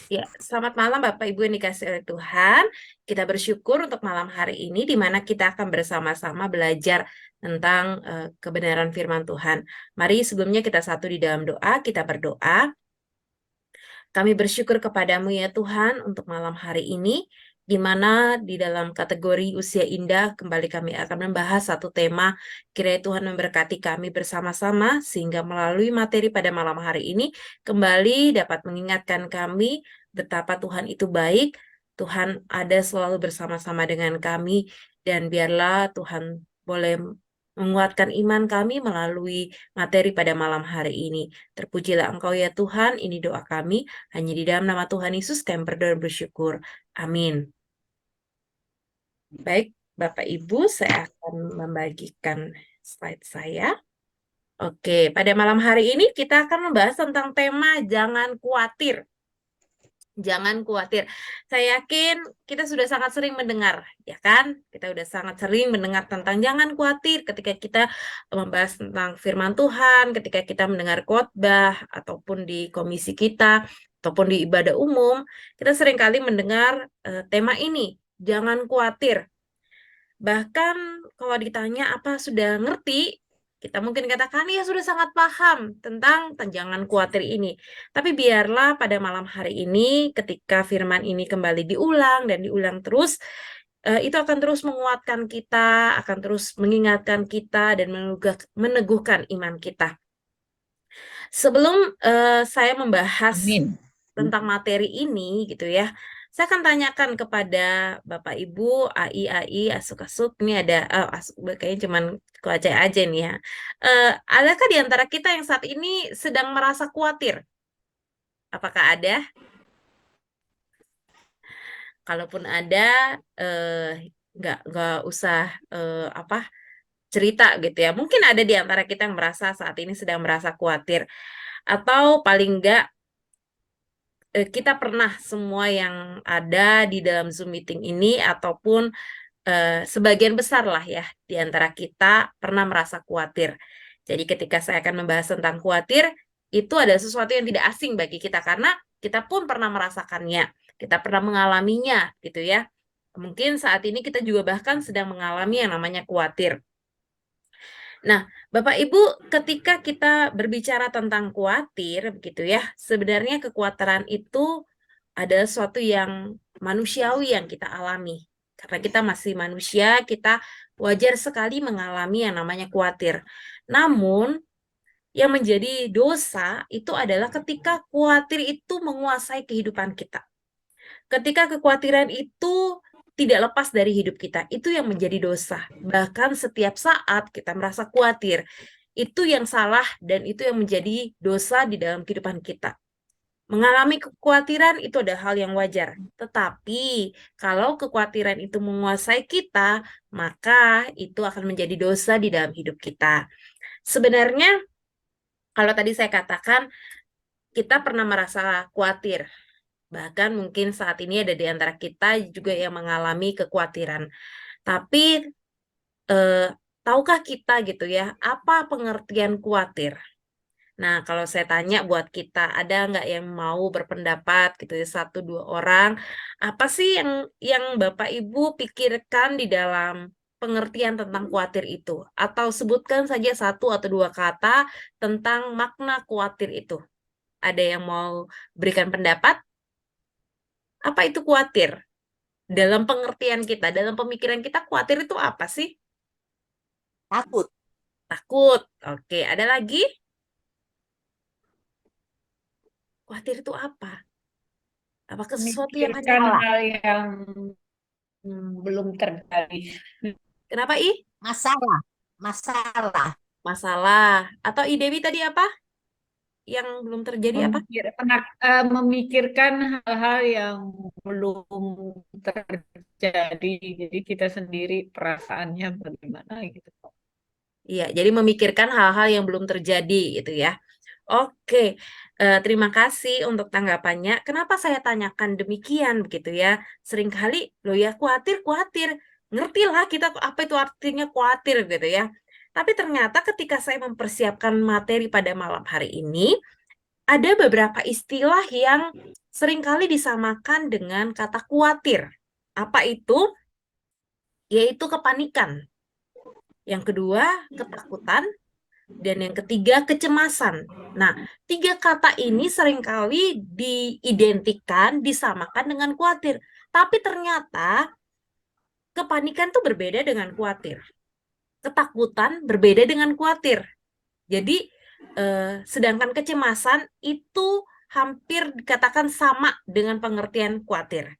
Ya, selamat malam Bapak Ibu yang dikasih oleh Tuhan. Kita bersyukur untuk malam hari ini di mana kita akan bersama-sama belajar tentang kebenaran firman Tuhan. Mari sebelumnya kita satu di dalam doa, kita berdoa. Kami bersyukur kepadamu ya Tuhan untuk malam hari ini, di mana di dalam kategori usia indah kembali kami akan membahas satu tema. Kiranya Tuhan memberkati kami bersama-sama sehingga melalui materi pada malam hari ini kembali dapat mengingatkan kami betapa Tuhan itu baik, Tuhan ada selalu bersama-sama dengan kami, dan biarlah Tuhan boleh menguatkan iman kami melalui materi pada malam hari ini. Terpujilah Engkau ya Tuhan, ini doa kami. Hanya di dalam nama Tuhan Yesus kami berdoa dan bersyukur. Amin. Baik, Bapak Ibu, saya akan membagikan slide saya. Oke, pada malam hari ini kita akan membahas tentang tema jangan khawatir. Jangan khawatir. Saya yakin kita sudah sangat sering mendengar, ya kan? Kita sudah sangat sering mendengar tentang jangan khawatir ketika kita membahas tentang firman Tuhan, ketika kita mendengar khotbah, ataupun di komisi kita, ataupun di ibadah umum, kita seringkali mendengar tema ini, jangan khawatir. Bahkan kalau ditanya apa sudah ngerti, kita mungkin katakan ya sudah sangat paham tentang jangan khawatir ini. Tapi biarlah pada malam hari ini ketika firman ini kembali diulang dan diulang terus, itu akan terus menguatkan kita, akan terus mengingatkan kita dan meneguhkan iman kita. Sebelum saya membahas Amin. tentang materi ini gitu ya, saya akan tanyakan kepada Bapak Ibu, AI, Asuk-Asuk, ini ada, kayaknya cuman Ko Aceh aja nih ya. Adakah di antara kita yang saat ini sedang merasa khawatir? Apakah ada? Kalaupun ada, nggak usah apa cerita gitu ya. Mungkin ada di antara kita yang merasa saat ini sedang merasa khawatir. Atau paling nggak kita pernah semua yang ada di dalam Zoom meeting ini ataupun sebagian besar lah ya di antara kita pernah merasa khawatir. Jadi ketika saya akan membahas tentang khawatir, itu adalah sesuatu yang tidak asing bagi kita karena kita pun pernah merasakannya, kita pernah mengalaminya gitu ya. Mungkin saat ini kita juga bahkan sedang mengalami yang namanya khawatir. Nah, Bapak Ibu, ketika kita berbicara tentang khawatir, begitu ya, sebenarnya kekhawatiran itu adalah sesuatu yang manusiawi yang kita alami. Karena kita masih manusia, kita wajar sekali mengalami yang namanya khawatir. Namun, yang menjadi dosa itu adalah ketika khawatir itu menguasai kehidupan kita. Ketika kekhawatiran itu tidak lepas dari hidup kita, itu yang menjadi dosa. Bahkan setiap saat kita merasa khawatir, itu yang salah dan itu yang menjadi dosa di dalam kehidupan kita. Mengalami kekhawatiran itu adalah hal yang wajar. Tetapi kalau kekhawatiran itu menguasai kita, maka itu akan menjadi dosa di dalam hidup kita. Sebenarnya kalau tadi saya katakan kita pernah merasa khawatir. Bahkan mungkin saat ini ada di antara kita juga yang mengalami kekhawatiran. Tapi eh, tahukah kita gitu ya, apa pengertian khawatir? Nah, kalau saya tanya buat kita, ada nggak yang mau berpendapat gitu ya, satu dua orang, apa sih yang Bapak Ibu pikirkan di dalam pengertian tentang khawatir itu? Atau sebutkan saja satu atau dua kata tentang makna khawatir itu. Ada yang mau berikan pendapat? Apa itu khawatir? Dalam pengertian kita, dalam pemikiran kita, khawatir itu apa sih? Takut. Takut. Oke, ada lagi? Khawatir itu apa? Apakah sesuatu yang hanya... Memikirkan hal yang belum terjadi. Kenapa, Ih? Masalah, masalah. Masalah. Atau Idewi tadi apa? Yang belum terjadi apa? Memikirkan hal-hal yang belum terjadi. Jadi kita sendiri perasaannya bagaimana gitu. Iya, jadi memikirkan hal-hal yang belum terjadi gitu ya. Oke, terima kasih untuk tanggapannya. Kenapa saya tanyakan demikian begitu ya? Seringkali, lo ya khawatir, khawatir. Ngertilah kita apa itu artinya khawatir gitu ya. Tapi ternyata ketika saya mempersiapkan materi pada malam hari ini, ada beberapa istilah yang seringkali disamakan dengan kata khawatir. Apa itu? Yaitu kepanikan. Yang kedua, ketakutan. Dan yang ketiga, kecemasan. Nah, tiga kata ini seringkali diidentikan, disamakan dengan khawatir. Tapi ternyata kepanikan tuh berbeda dengan khawatir. Ketakutan berbeda dengan khawatir. Jadi, sedangkan kecemasan itu hampir dikatakan sama dengan pengertian khawatir.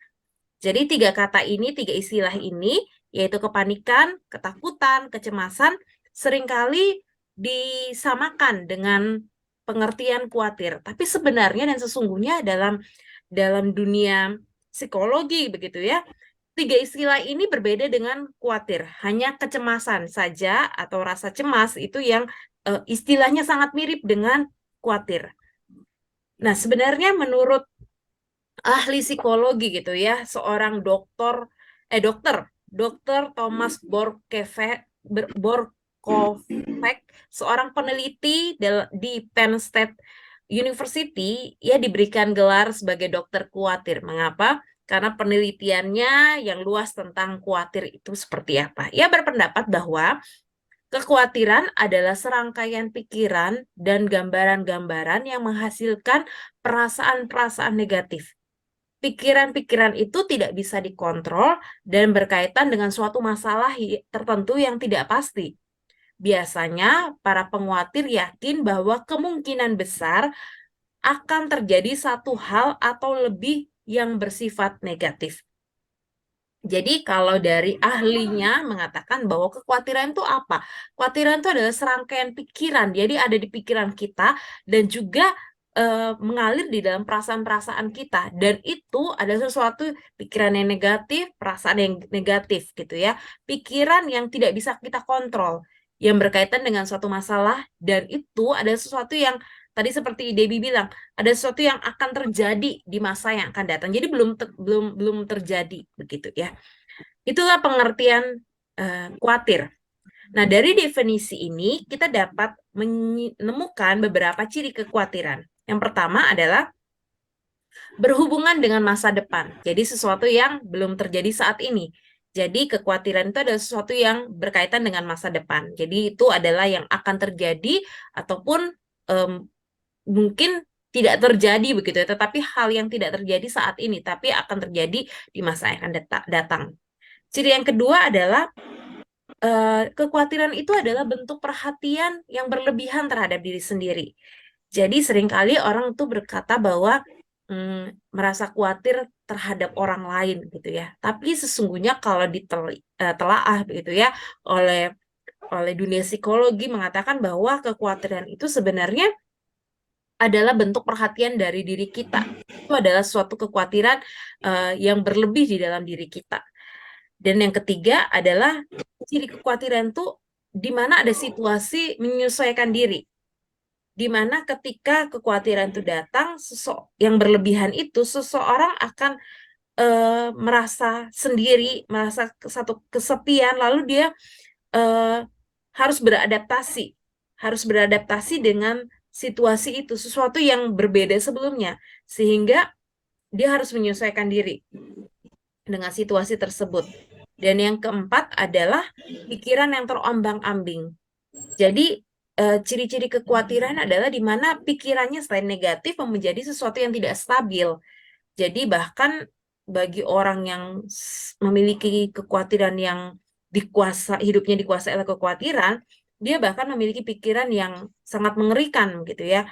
Jadi tiga kata ini, tiga istilah ini, yaitu kepanikan, ketakutan, kecemasan, seringkali disamakan dengan pengertian khawatir. Tapi sebenarnya dan sesungguhnya dalam dunia psikologi begitu ya, tiga istilah ini berbeda dengan khawatir. Hanya kecemasan saja atau rasa cemas itu yang istilahnya sangat mirip dengan khawatir. Nah, sebenarnya menurut ahli psikologi gitu ya, seorang dokter, dokter Thomas Borkovec, seorang peneliti di Penn State University, ya diberikan gelar sebagai dokter khawatir. Mengapa? Karena penelitiannya yang luas tentang khawatir itu seperti apa. Ia berpendapat bahwa kekhawatiran adalah serangkaian pikiran dan gambaran-gambaran yang menghasilkan perasaan-perasaan negatif. Pikiran-pikiran itu tidak bisa dikontrol dan berkaitan dengan suatu masalah tertentu yang tidak pasti. Biasanya, para pengkhawatir yakin bahwa kemungkinan besar akan terjadi satu hal atau lebih yang bersifat negatif. Jadi kalau dari ahlinya mengatakan bahwa kekhawatiran itu apa? Kekhawatiran itu adalah serangkaian pikiran. Jadi ada di pikiran kita dan juga mengalir di dalam perasaan-perasaan kita. Dan itu ada sesuatu pikiran yang negatif, perasaan yang negatif gitu ya. Pikiran yang tidak bisa kita kontrol, yang berkaitan dengan suatu masalah dan itu ada sesuatu yang tadi seperti Debbie bilang, ada sesuatu yang akan terjadi di masa yang akan datang. Jadi belum terjadi begitu ya. Itulah pengertian khawatir. Nah, dari definisi ini kita dapat menemukan beberapa ciri kekhawatiran. Yang pertama adalah berhubungan dengan masa depan. Jadi sesuatu yang belum terjadi saat ini. Jadi kekhawatiran itu adalah sesuatu yang berkaitan dengan masa depan. Jadi itu adalah yang akan terjadi ataupun mungkin tidak terjadi begitu ya, tetapi hal yang tidak terjadi saat ini, tapi akan terjadi di masa yang akan datang. Ciri yang kedua adalah kekhawatiran itu adalah bentuk perhatian yang berlebihan terhadap diri sendiri. Jadi seringkali orang tuh berkata bahwa merasa khawatir terhadap orang lain gitu ya. Tapi sesungguhnya kalau ditelaah begitu ya oleh dunia psikologi mengatakan bahwa kekhawatiran itu sebenarnya adalah bentuk perhatian dari diri kita. Itu adalah suatu kekhawatiran yang berlebih di dalam diri kita. Dan yang ketiga adalah ciri kekhawatiran itu di mana ada situasi menyesuaikan diri. Di mana ketika kekhawatiran itu datang, yang berlebihan itu seseorang akan merasa sendiri, merasa satu kesepian, lalu dia harus beradaptasi dengan situasi itu, sesuatu yang berbeda sebelumnya, sehingga dia harus menyesuaikan diri dengan situasi tersebut. Dan yang keempat adalah pikiran yang terombang-ambing. Jadi ciri-ciri kekhawatiran adalah di mana pikirannya selain negatif menjadi sesuatu yang tidak stabil. Jadi bahkan bagi orang yang memiliki kekhawatiran yang hidupnya dikuasai oleh kekhawatiran, dia bahkan memiliki pikiran yang sangat mengerikan gitu ya.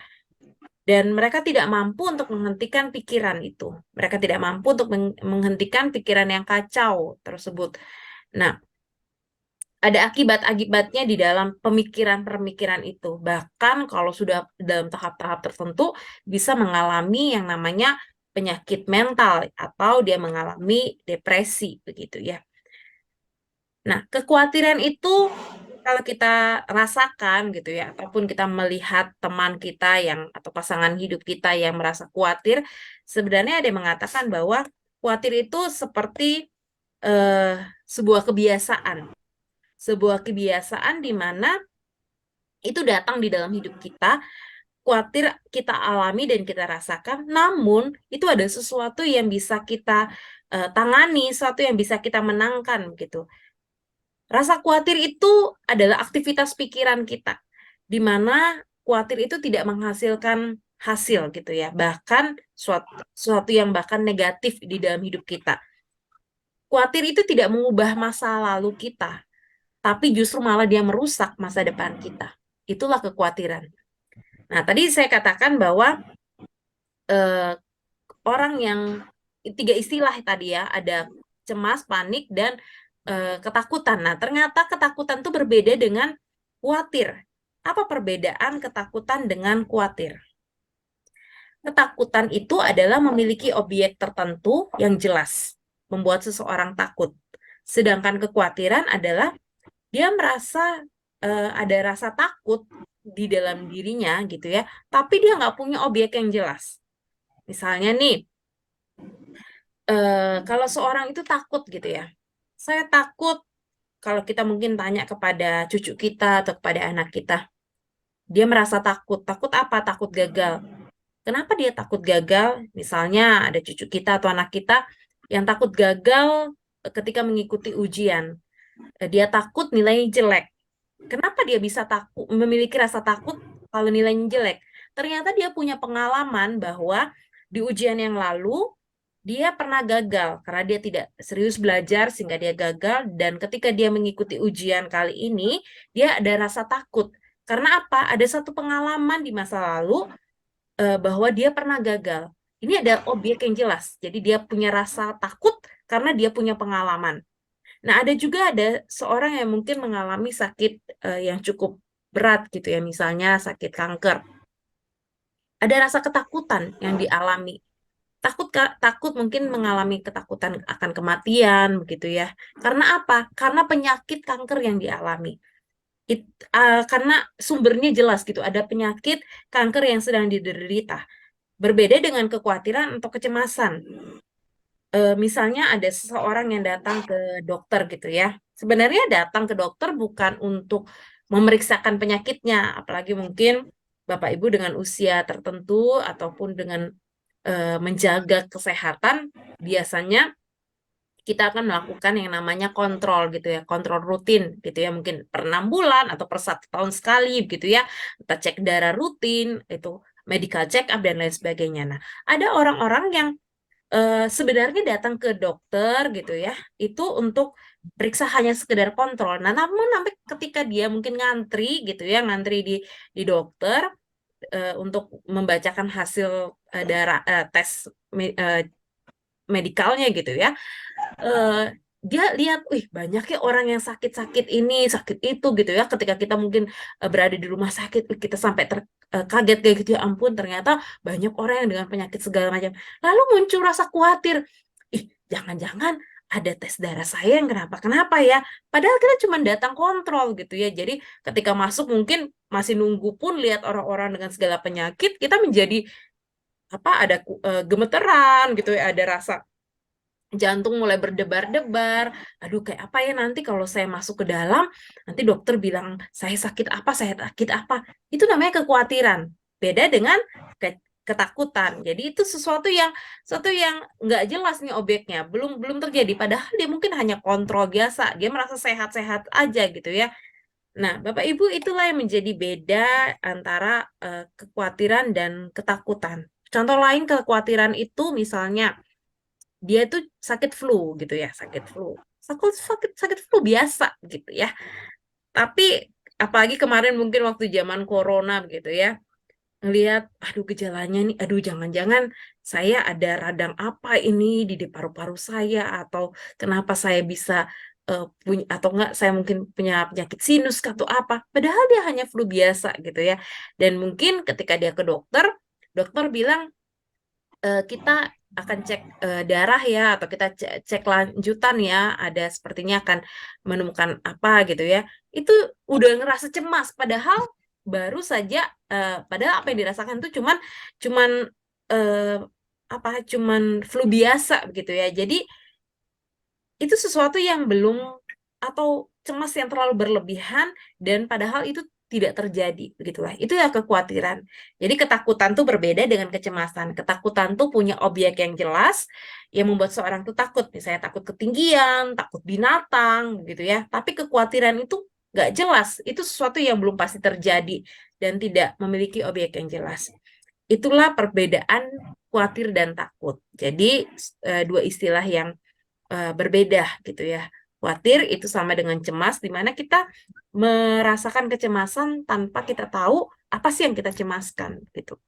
Dan mereka tidak mampu untuk menghentikan pikiran itu. Mereka tidak mampu untuk menghentikan pikiran yang kacau tersebut. Nah, ada akibat-akibatnya di dalam pemikiran-pemikiran itu. Bahkan kalau sudah dalam tahap-tahap tertentu bisa mengalami yang namanya penyakit mental atau dia mengalami depresi begitu ya. Nah, kekhawatiran itu kalau kita rasakan gitu ya, ataupun kita melihat teman kita yang atau pasangan hidup kita yang merasa khawatir, sebenarnya ada yang mengatakan bahwa khawatir itu seperti eh, sebuah kebiasaan. Sebuah kebiasaan di mana itu datang di dalam hidup kita khawatir kita alami dan kita rasakan, namun itu ada sesuatu yang bisa kita tangani, sesuatu yang bisa kita menangkan gitu. Rasa khawatir itu adalah aktivitas pikiran kita, di mana khawatir itu tidak menghasilkan hasil gitu ya, bahkan suatu yang bahkan negatif di dalam hidup kita. Khawatir itu tidak mengubah masa lalu kita, tapi justru malah dia merusak masa depan kita. Itulah kekhawatiran. Nah, tadi saya katakan bahwa eh, orang yang tiga istilah tadi ya, ada cemas, panik, dan ketakutan. Nah, ternyata ketakutan itu berbeda dengan khawatir. Apa perbedaan ketakutan dengan khawatir? Ketakutan itu adalah memiliki objek tertentu yang jelas, membuat seseorang takut. Sedangkan kekhawatiran adalah dia merasa ada rasa takut di dalam dirinya gitu ya, tapi dia nggak punya objek yang jelas. Misalnya nih, kalau seorang itu takut gitu ya, saya takut kalau kita mungkin tanya kepada cucu kita atau kepada anak kita, dia merasa takut. Takut apa? Takut gagal. Kenapa dia takut gagal? Misalnya ada cucu kita atau anak kita yang takut gagal ketika mengikuti ujian. Dia takut nilainya jelek. Kenapa dia bisa takut, memiliki rasa takut kalau nilainya jelek? Ternyata dia punya pengalaman bahwa di ujian yang lalu dia pernah gagal karena dia tidak serius belajar sehingga dia gagal, dan ketika dia mengikuti ujian kali ini dia ada rasa takut. Karena apa? Ada satu pengalaman di masa lalu bahwa dia pernah gagal. Ini ada objek yang jelas. Jadi dia punya rasa takut karena dia punya pengalaman. Nah, ada seorang yang mungkin mengalami sakit yang cukup berat gitu ya, misalnya sakit kanker. Ada rasa ketakutan yang dialami. Takut mungkin mengalami ketakutan akan kematian begitu ya. Karena apa? Karena penyakit kanker yang dialami. Karena sumbernya jelas gitu, ada penyakit kanker yang sedang diderita. Berbeda dengan kekhawatiran atau kecemasan. Misalnya ada seseorang yang datang ke dokter gitu ya. Sebenarnya datang ke dokter bukan untuk memeriksakan penyakitnya, apalagi mungkin Bapak Ibu dengan usia tertentu ataupun dengan menjaga kesehatan, biasanya kita akan melakukan yang namanya kontrol gitu ya, kontrol rutin gitu ya, mungkin per 6 bulan atau per 1 tahun sekali gitu ya. Kita cek darah rutin, itu medical check up dan lain sebagainya. Nah, ada orang-orang yang sebenarnya datang ke dokter gitu ya, itu untuk periksa hanya sekedar kontrol. Nah, namun sampai ketika dia mungkin ngantri gitu ya, ngantri di dokter untuk membacakan hasil tes medikalnya gitu ya, eh, dia lihat, wih banyak ya orang yang sakit-sakit ini, sakit itu gitu ya. Ketika kita mungkin berada di rumah sakit, wih, kita sampai kaget kayak gitu ya, ampun ternyata banyak orang yang dengan penyakit segala macam. Lalu muncul rasa khawatir, ih jangan-jangan ada tes darah saya yang kenapa-kenapa ya. Padahal kita cuma datang kontrol gitu ya. Jadi ketika masuk mungkin masih nunggu pun lihat orang-orang dengan segala penyakit, kita menjadi apa ada gemeteran gitu ya, ada rasa jantung mulai berdebar-debar. Aduh, kayak apa ya nanti kalau saya masuk ke dalam, nanti dokter bilang saya sakit apa, saya sakit apa. Itu namanya kekhawatiran. Beda dengan ketakutan. Jadi itu sesuatu yang nggak jelas nih objeknya, belum belum terjadi. Padahal dia mungkin hanya kontrol biasa, dia merasa sehat-sehat aja gitu ya. Nah, Bapak Ibu, itulah yang menjadi beda antara kekhawatiran dan ketakutan. Contoh lain kekhawatiran itu misalnya dia tuh sakit flu gitu ya, sakit flu. Sakit flu biasa gitu ya. Tapi apalagi kemarin mungkin waktu zaman corona gitu ya, ngelihat aduh gejalanya nih, aduh jangan-jangan saya ada radang apa ini di paru-paru saya, atau kenapa saya bisa punya, atau enggak saya mungkin punya penyakit sinus atau apa. Padahal dia hanya flu biasa gitu ya. Dan mungkin ketika dia ke dokter, dokter bilang kita akan cek darah ya, atau kita cek lanjutan ya, ada sepertinya akan menemukan apa gitu ya. Itu udah ngerasa cemas, padahal baru saja padahal apa yang dirasakan itu cuman cuman eh, apa cuman flu biasa gitu ya. Jadi itu sesuatu yang belum, atau cemas yang terlalu berlebihan, dan padahal itu tidak terjadi, begitulah. Itu ya kekhawatiran. Jadi ketakutan tuh berbeda dengan kecemasan. Ketakutan tuh punya objek yang jelas yang membuat seorang tuh takut. Misalnya takut ketinggian, takut binatang, gitu ya. Tapi kekhawatiran itu nggak jelas. Itu sesuatu yang belum pasti terjadi dan tidak memiliki objek yang jelas. Itulah perbedaan khawatir dan takut. Jadi dua istilah yang berbeda gitu ya. Khawatir itu sama dengan cemas, di mana kita merasakan kecemasan tanpa kita tahu apa sih yang kita cemaskan gitu.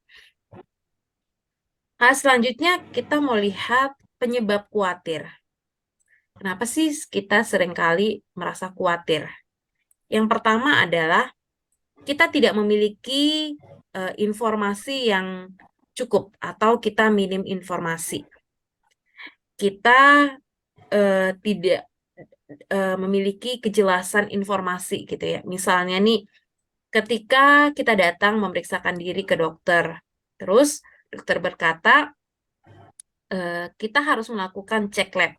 Nah, selanjutnya kita mau lihat penyebab khawatir. Kenapa sih kita seringkali merasa khawatir? Yang pertama adalah kita tidak memiliki informasi yang cukup atau kita minim informasi. Kita tidak memiliki kejelasan informasi gitu ya. Misalnya nih, ketika kita datang memeriksakan diri ke dokter, terus dokter berkata kita harus melakukan cek lab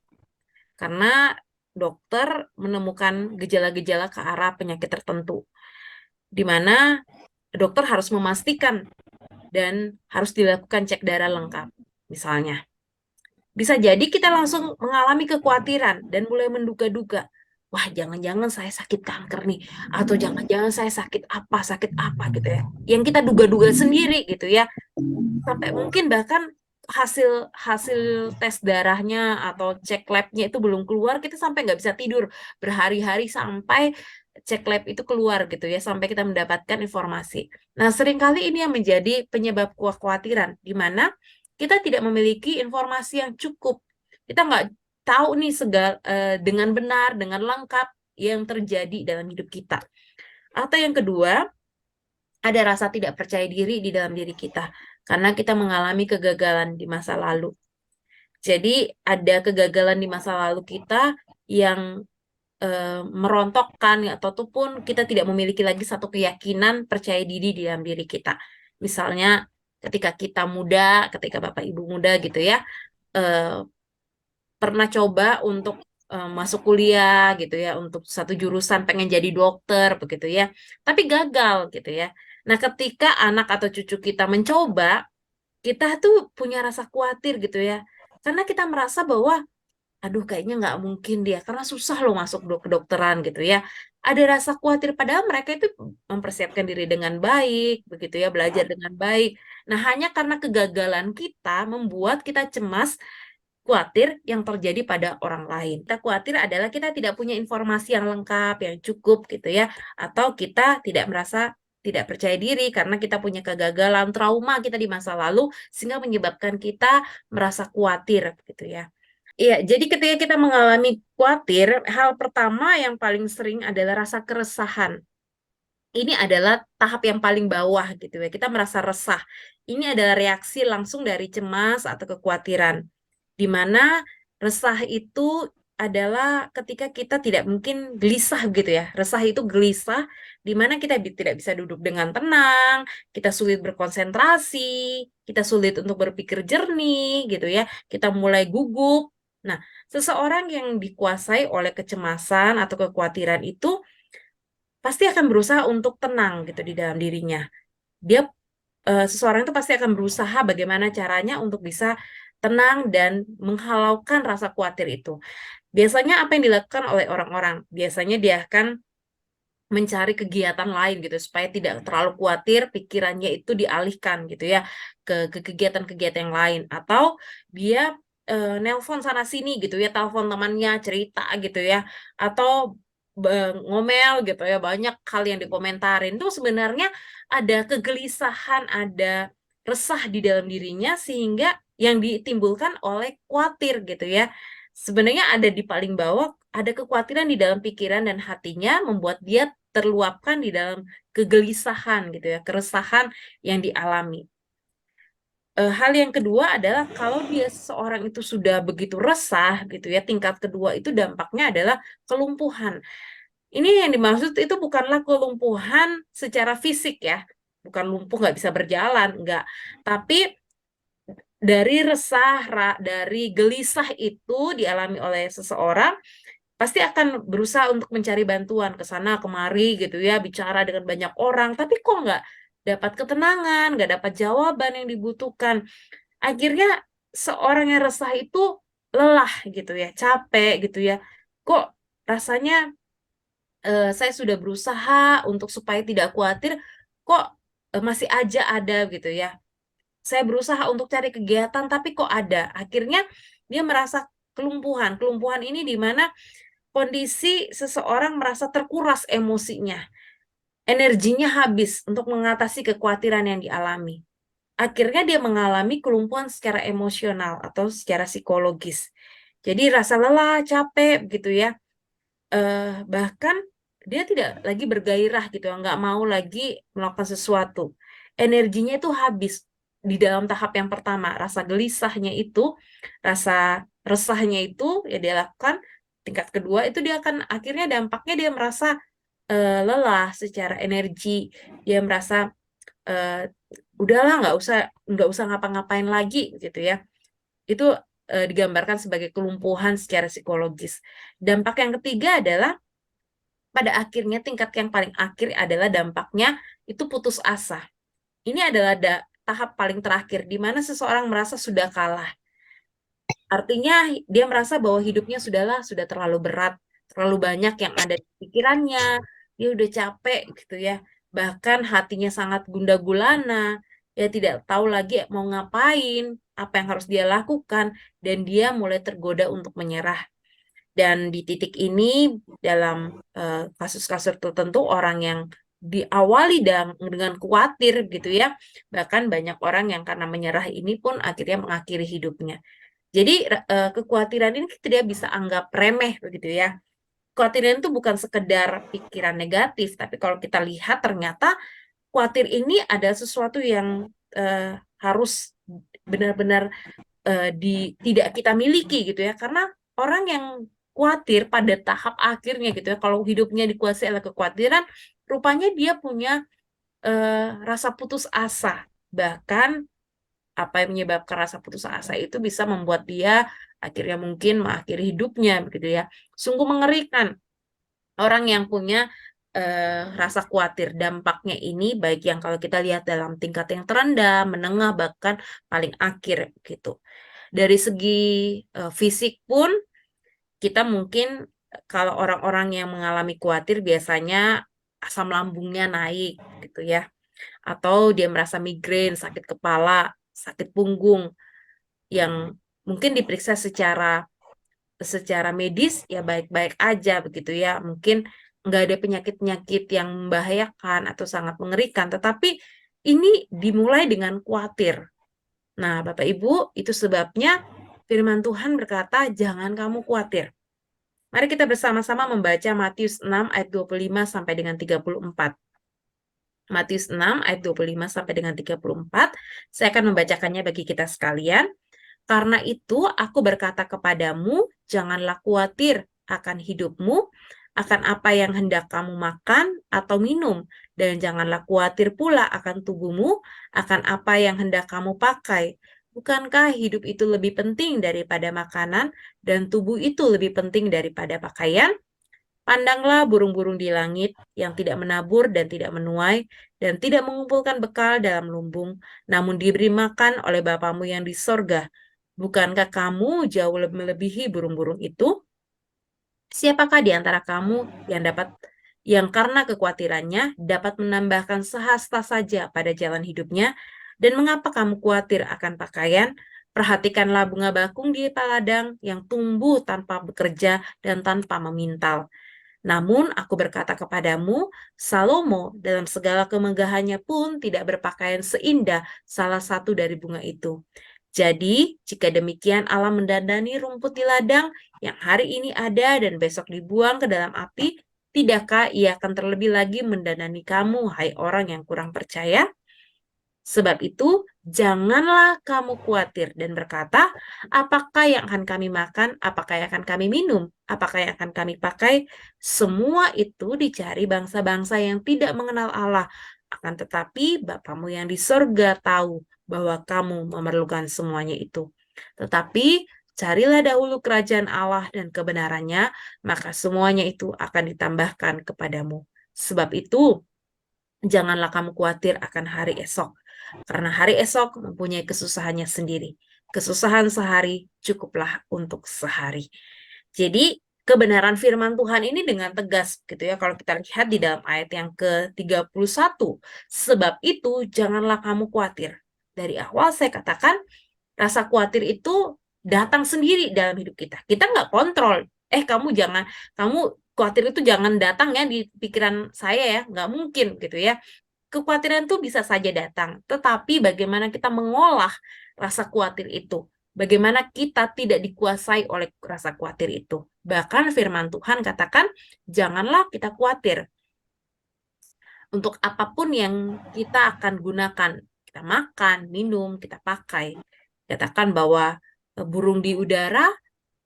karena dokter menemukan gejala-gejala ke arah penyakit tertentu, di mana dokter harus memastikan dan harus dilakukan cek darah lengkap, misalnya. Bisa jadi kita langsung mengalami kekhawatiran dan mulai menduga-duga, wah jangan-jangan saya sakit kanker nih, atau jangan-jangan saya sakit apa gitu ya. Yang kita duga-duga sendiri gitu ya. Sampai mungkin bahkan hasil hasil tes darahnya atau cek labnya itu belum keluar, kita sampai nggak bisa tidur berhari-hari sampai cek lab itu keluar gitu ya, sampai kita mendapatkan informasi. Nah, seringkali ini yang menjadi penyebab kekhawatiran, di mana kita tidak memiliki informasi yang cukup. Kita nggak tahu nih dengan benar, dengan lengkap yang terjadi dalam hidup kita. Atau yang kedua, ada rasa tidak percaya diri di dalam diri kita karena kita mengalami kegagalan di masa lalu. Jadi ada kegagalan di masa lalu kita yang merontokkan ataupun kita tidak memiliki lagi satu keyakinan percaya diri di dalam diri kita. Misalnya ketika kita muda, ketika Bapak Ibu muda gitu ya, eh, pernah coba untuk masuk kuliah gitu ya, untuk satu jurusan pengen jadi dokter begitu ya, tapi gagal gitu ya. Nah, ketika anak atau cucu kita mencoba, kita tuh punya rasa khawatir gitu ya, karena kita merasa bahwa aduh kayaknya nggak mungkin dia karena susah loh masuk kedokteran gitu ya. Ada rasa khawatir padahal mereka itu mempersiapkan diri dengan baik begitu ya, belajar dengan baik. Nah, hanya karena kegagalan kita membuat kita cemas, khawatir yang terjadi pada orang lain. Kita khawatir adalah kita tidak punya informasi yang lengkap, yang cukup gitu ya, atau kita tidak merasa tidak percaya diri karena kita punya kegagalan, trauma kita di masa lalu sehingga menyebabkan kita merasa khawatir gitu ya. Iya, jadi ketika kita mengalami khawatir, hal pertama yang paling sering adalah rasa keresahan. Ini adalah tahap yang paling bawah gitu ya. Kita merasa resah. Ini adalah reaksi langsung dari cemas atau kekhawatiran. Di mana resah itu adalah ketika kita tidak mungkin gelisah gitu ya. Resah itu gelisah, di mana kita tidak bisa duduk dengan tenang, kita sulit berkonsentrasi, kita sulit untuk berpikir jernih gitu ya. Kita mulai gugup. Nah, seseorang yang dikuasai oleh kecemasan atau kekhawatiran itu pasti akan berusaha untuk tenang gitu di dalam dirinya. Dia seseorang itu pasti akan berusaha bagaimana caranya untuk bisa tenang dan menghalaukan rasa khawatir itu. Biasanya apa yang dilakukan oleh orang-orang? Biasanya dia akan mencari kegiatan lain gitu supaya tidak terlalu khawatir, pikirannya itu dialihkan gitu ya ke kegiatan-kegiatan yang lain, atau dia nelpon sana sini gitu ya, telepon temannya cerita gitu ya, atau ngomel gitu ya, banyak hal yang dikomentarin itu sebenarnya ada kegelisahan, ada resah di dalam dirinya sehingga yang ditimbulkan oleh khawatir gitu ya. Sebenarnya ada di paling bawah, ada kekhawatiran di dalam pikiran dan hatinya membuat dia terluapkan di dalam kegelisahan gitu ya, keresahan yang dialami. Hal yang kedua adalah kalau dia seorang itu sudah begitu resah gitu ya, tingkat kedua itu dampaknya adalah kelumpuhan. Ini yang dimaksud itu bukanlah kelumpuhan secara fisik ya, bukan lumpuh nggak bisa berjalan, enggak. Tapi dari resah, dari gelisah itu dialami oleh seseorang, pasti akan berusaha untuk mencari bantuan ke sana kemari gitu ya, bicara dengan banyak orang, tapi kok nggak dapat ketenangan, nggak dapat jawaban yang dibutuhkan. Akhirnya seorang yang resah itu lelah gitu ya, capek gitu ya. Kok rasanya saya sudah berusaha untuk supaya tidak khawatir, kok masih aja ada gitu ya. Saya berusaha untuk cari kegiatan, tapi kok ada. Akhirnya dia merasa kelumpuhan. Kelumpuhan ini di mana kondisi seseorang merasa terkuras emosinya, energinya habis untuk mengatasi kekhawatiran yang dialami. Akhirnya dia mengalami kelumpuhan secara emosional atau secara psikologis. Jadi rasa lelah, capek gitu ya. Bahkan dia tidak lagi bergairah gitu ya, nggak mau lagi melakukan sesuatu. Energinya itu habis di dalam tahap yang pertama, rasa gelisahnya itu, rasa resahnya itu ya dia lakukan. Tingkat kedua itu dia akan akhirnya dampaknya dia merasa lelah secara energi, dia merasa eh, udahlah nggak usah ngapa-ngapain lagi gitu ya. Itu digambarkan sebagai kelumpuhan secara psikologis. Dampak yang ketiga adalah pada akhirnya tingkat yang paling akhir adalah dampaknya itu putus asa. Ini adalah tahap paling terakhir di mana seseorang merasa sudah kalah. Artinya dia merasa bahwa hidupnya sudah terlalu berat, terlalu banyak yang ada di pikirannya, dia udah capek gitu ya. Bahkan hatinya sangat gundah gulana, dia tidak tahu lagi mau ngapain, apa yang harus dia lakukan, dan dia mulai tergoda untuk menyerah. Dan di titik ini dalam kasus-kasus tertentu orang yang diawali dengan khawatir gitu ya, bahkan banyak orang yang karena menyerah ini pun akhirnya mengakhiri hidupnya. Jadi kekhawatiran ini kita dia bisa anggap remeh begitu ya. Kekhawatiran itu bukan sekedar pikiran negatif, tapi kalau kita lihat ternyata khawatir ini ada sesuatu yang harus benar-benar tidak kita miliki gitu ya. Karena orang yang khawatir pada tahap akhirnya gitu ya, kalau hidupnya dikuasai oleh kekhawatiran, rupanya dia punya rasa putus asa. Bahkan apa yang menyebabkan rasa putus asa itu bisa membuat dia akhirnya mungkin mengakhiri hidupnya begitu ya. Sungguh mengerikan orang yang punya rasa khawatir. Dampaknya ini baik yang kalau kita lihat dalam tingkat yang terendah, menengah, bahkan paling akhir gitu. Dari segi fisik pun kita mungkin kalau orang-orang yang mengalami khawatir biasanya asam lambungnya naik gitu ya. Atau dia merasa migrain, sakit kepala, sakit punggung yang mungkin diperiksa secara secara medis ya baik-baik aja begitu ya. Mungkin nggak ada penyakit-penyakit yang membahayakan atau sangat mengerikan, tetapi ini dimulai dengan khawatir. Nah, Bapak Ibu, itu sebabnya firman Tuhan berkata, jangan kamu khawatir. Mari kita bersama-sama membaca Matius 6 ayat 25 sampai dengan 34. Matius 6 ayat 25 sampai dengan 34. Saya akan membacakannya bagi kita sekalian. Karena itu aku berkata kepadamu, janganlah khawatir akan hidupmu, akan apa yang hendak kamu makan atau minum, dan janganlah khawatir pula akan tubuhmu, akan apa yang hendak kamu pakai. Bukankah hidup itu lebih penting daripada makanan, dan tubuh itu lebih penting daripada pakaian? Pandanglah burung-burung di langit yang tidak menabur dan tidak menuai, dan tidak mengumpulkan bekal dalam lumbung, namun diberi makan oleh Bapamu yang di sorga. Bukankah kamu jauh lebih melebihi burung-burung itu? Siapakah di antara kamu yang karena kekhawatirannya dapat menambahkan sehasta saja pada jalan hidupnya? Dan mengapa kamu khawatir akan pakaian? Perhatikanlah bunga bakung di ladang yang tumbuh tanpa bekerja dan tanpa memintal. Namun aku berkata kepadamu, Salomo dalam segala kemegahannya pun tidak berpakaian seindah salah satu dari bunga itu. Jadi, jika demikian Allah mendandani rumput di ladang yang hari ini ada dan besok dibuang ke dalam api, tidakkah ia akan terlebih lagi mendandani kamu, hai orang yang kurang percaya? Sebab itu, janganlah kamu khawatir dan berkata, apakah yang akan kami makan, apakah yang akan kami minum, apakah yang akan kami pakai. Semua itu dicari bangsa-bangsa yang tidak mengenal Allah. Akan tetapi Bapamu yang di sorga tahu bahwa kamu memerlukan semuanya itu. Tetapi Carilah dahulu kerajaan Allah dan kebenarannya, maka semuanya itu akan ditambahkan kepadamu. Sebab itu, janganlah kamu khawatir akan hari esok, karena hari esok mempunyai kesusahannya sendiri. Kesusahan sehari cukuplah untuk sehari. Jadi, kebenaran firman Tuhan ini dengan tegas gitu ya, kalau kita lihat di dalam ayat yang ke-31. Sebab itu, janganlah kamu khawatir. Dari awal saya katakan, rasa khawatir itu datang sendiri dalam hidup kita. Kita nggak kontrol. Kamu khawatir itu jangan datang ya di pikiran saya ya, nggak mungkin gitu ya. Kekhawatiran itu bisa saja datang, tetapi bagaimana kita mengolah rasa khawatir itu. Bagaimana kita tidak dikuasai oleh rasa khawatir itu. Bahkan firman Tuhan katakan, janganlah kita khawatir untuk apapun yang kita akan gunakan. Kita makan, minum, kita pakai. Katakan bahwa burung di udara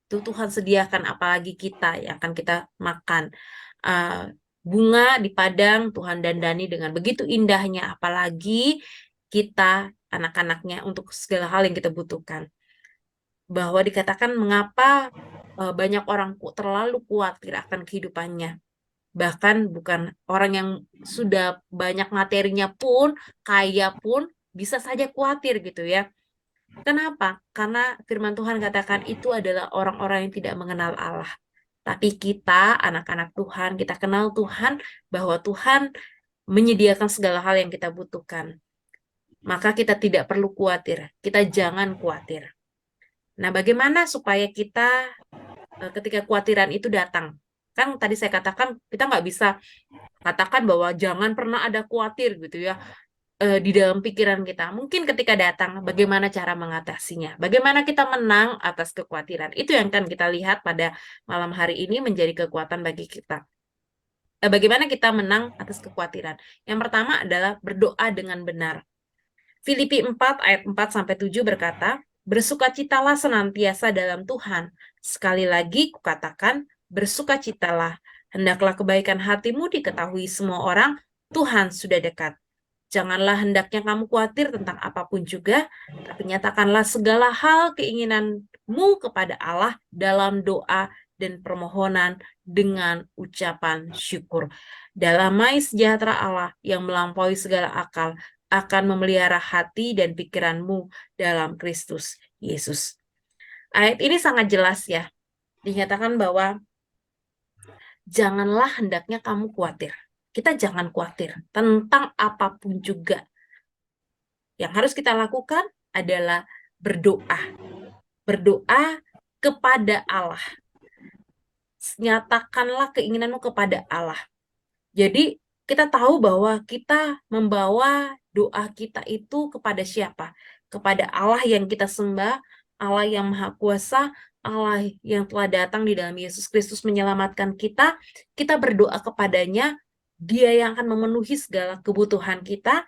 itu Tuhan sediakan, apalagi kita yang akan kita makan. Bunga di padang Tuhan dandani dengan begitu indahnya, apalagi kita anak-anaknya untuk segala hal yang kita butuhkan. Bahwa dikatakan mengapa banyak orang terlalu khawatir akan kehidupannya. Bahkan bukan orang yang sudah banyak materinya pun, kaya pun, bisa saja khawatir gitu ya. Kenapa? Karena firman Tuhan katakan itu adalah orang-orang yang tidak mengenal Allah. Tapi kita, anak-anak Tuhan, kita kenal Tuhan, bahwa Tuhan menyediakan segala hal yang kita butuhkan. Maka kita tidak perlu khawatir. Kita jangan khawatir. Nah, bagaimana supaya kita ketika kekhawatiran itu datang? Kan tadi saya katakan kita nggak bisa katakan bahwa jangan pernah ada khawatir gitu ya di dalam pikiran kita. Mungkin ketika datang, bagaimana cara mengatasinya? Bagaimana kita menang atas kekhawatiran? Itu yang akan kita lihat pada malam hari ini menjadi kekuatan bagi kita. Bagaimana kita menang atas kekhawatiran? Yang pertama adalah berdoa dengan benar. Filipi 4 ayat 4-7 berkata, bersukacitalah senantiasa dalam Tuhan. Sekali lagi kukatakan, bersukacitalah. Hendaklah kebaikan hatimu diketahui semua orang, Tuhan sudah dekat. Janganlah hendaknya kamu khawatir tentang apapun juga, tapi nyatakanlah segala hal keinginanmu kepada Allah dalam doa dan permohonan dengan ucapan syukur. Damai sejahtera Allah yang melampaui segala akal akan memelihara hati dan pikiranmu dalam Kristus Yesus. Ayat ini sangat jelas ya. Dinyatakan bahwa janganlah hendaknya kamu khawatir. Kita jangan khawatir tentang apapun juga. Yang harus kita lakukan adalah berdoa. Berdoa kepada Allah. Nyatakanlah keinginanmu kepada Allah. Jadi kita tahu bahwa kita membawa doa kita itu kepada siapa? Kepada Allah yang kita sembah, Allah yang Maha Kuasa, Allah yang telah datang di dalam Yesus Kristus menyelamatkan kita. Kita berdoa kepadanya, Dia yang akan memenuhi segala kebutuhan kita,